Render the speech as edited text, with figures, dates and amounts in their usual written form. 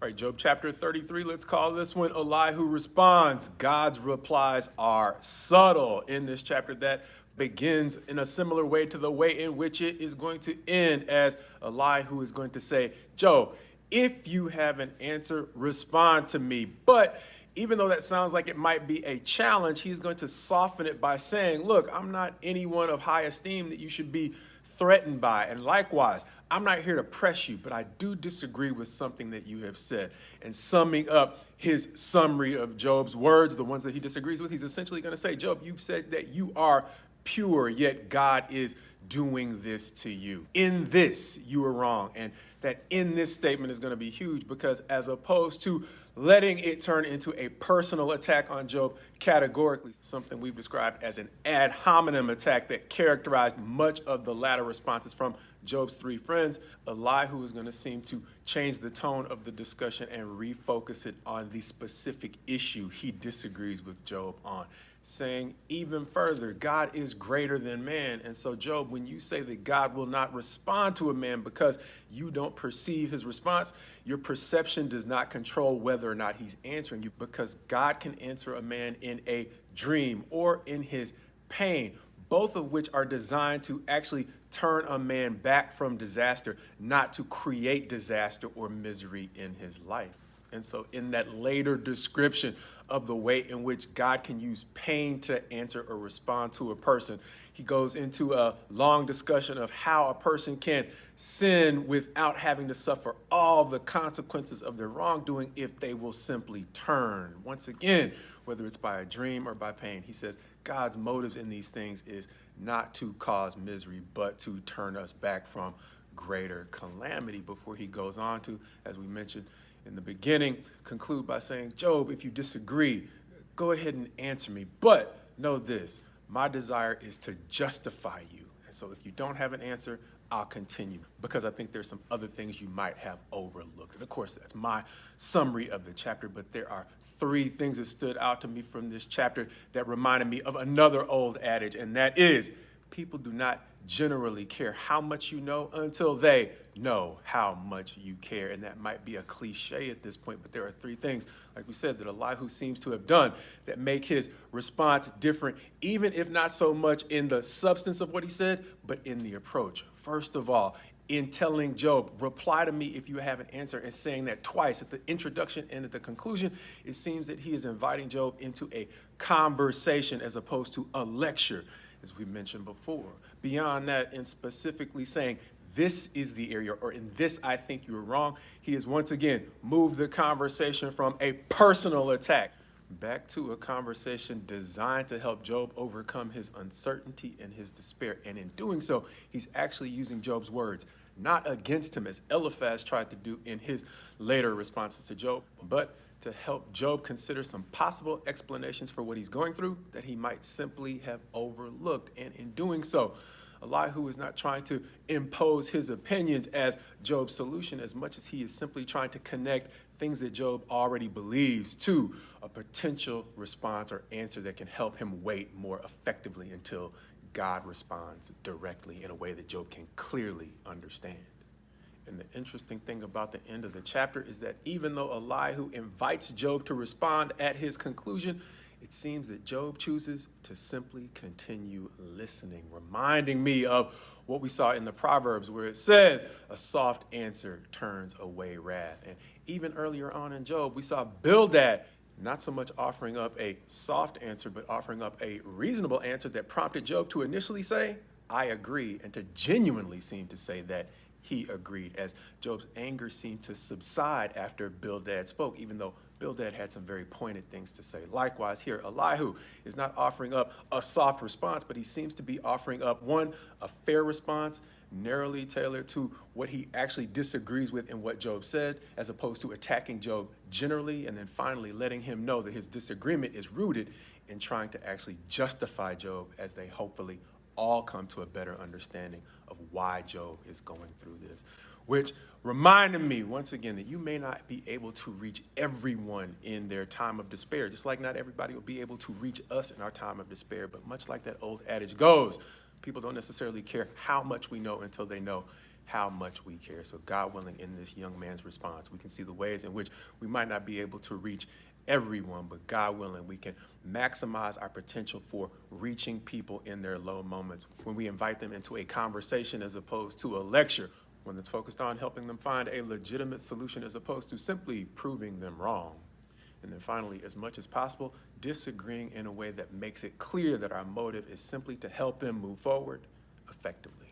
All right, Job chapter 33, let's call this one Elihu responds. God's replies are subtle in this chapter that begins in a similar way to the way in which it is going to end, as Elihu is going to say, Job, if you have an answer, respond to me. But even though that sounds like it might be a challenge, he's going to soften it by saying, look, I'm not anyone of high esteem that you should be threatened by. And likewise, I'm not here to press you, but I do disagree with something that you have said. And summing up his summary of Job's words, the ones that he disagrees with, he's essentially going to say, Job, you've said that you are pure, yet God is doing this to you. In this, you are wrong. And that in this statement is going to be huge, because as opposed to letting it turn into a personal attack on Job categorically, something we've described as an ad hominem attack that characterized much of the latter responses from Job's three friends, Elihu is going to seem to change the tone of the discussion and refocus it on the specific issue he disagrees with Job on, saying even further, God is greater than man. And so, Job, when you say that God will not respond to a man because you don't perceive his response, your perception does not control whether or not he's answering you, because God can answer a man in a dream or in his pain, both of which are designed to actually turn a man back from disaster, not to create disaster or misery in his life. And so in that later description of the way in which God can use pain to answer or respond to a person, he goes into a long discussion of how a person can sin without having to suffer all the consequences of their wrongdoing if they will simply turn. Once again, whether it's by a dream or by pain, he says God's motives in these things is not to cause misery, but to turn us back from greater calamity, before he goes on to, as we mentioned in the beginning, conclude by saying, Job, if you disagree, go ahead and answer me. But know this, my desire is to justify you. And so if you don't have an answer, I'll continue, because I think there's some other things you might have overlooked. And of course, that's my summary of the chapter, but there are three things that stood out to me from this chapter that reminded me of another old adage, and that is, people do not generally care how much you know until they know how much you care. And that might be a cliche at this point, but there are three things, like we said, that Elihu seems to have done that make his response different, even if not so much in the substance of what he said, but in the approach. First of all, in telling Job, reply to me if you have an answer, and saying that twice at the introduction and at the conclusion, it seems that he is inviting Job into a conversation as opposed to a lecture, as we mentioned before. Beyond that, in specifically saying, this is the area, or in this I think you're wrong, he has once again moved the conversation from a personal attack back to a conversation designed to help Job overcome his uncertainty and his despair. And in doing so, he's actually using Job's words, not against him, as Eliphaz tried to do in his later responses to Job, but to help Job consider some possible explanations for what he's going through that he might simply have overlooked. And in doing so, Elihu is not trying to impose his opinions as Job's solution, as much as he is simply trying to connect things that Job already believes to a potential response or answer that can help him wait more effectively until God responds directly in a way that Job can clearly understand. And the interesting thing about the end of the chapter is that even though Elihu invites Job to respond at his conclusion, it seems that Job chooses to simply continue listening, reminding me of what we saw in the Proverbs, where it says, a soft answer turns away wrath. And even earlier on in Job, we saw Bildad not so much offering up a soft answer, but offering up a reasonable answer that prompted Job to initially say, I agree, and to genuinely seem to say that he agreed, as Job's anger seemed to subside after Bildad spoke, even though Bildad had some very pointed things to say. Likewise here, Elihu is not offering up a soft response, but he seems to be offering up, one, a fair response, narrowly tailored to what he actually disagrees with in what Job said, as opposed to attacking Job generally, and then finally letting him know that his disagreement is rooted in trying to actually justify Job, as they hopefully all come to a better understanding of why Job is going through this. Which reminded me once again that you may not be able to reach everyone in their time of despair, just like not everybody will be able to reach us in our time of despair. But much like that old adage goes, people don't necessarily care how much we know until they know how much we care. So God willing, in this young man's response, we can see the ways in which we might not be able to reach everyone, but God willing, we can maximize our potential for reaching people in their low moments when we invite them into a conversation as opposed to a lecture, one that's focused on helping them find a legitimate solution as opposed to simply proving them wrong. And then finally, as much as possible, disagreeing in a way that makes it clear that our motive is simply to help them move forward effectively.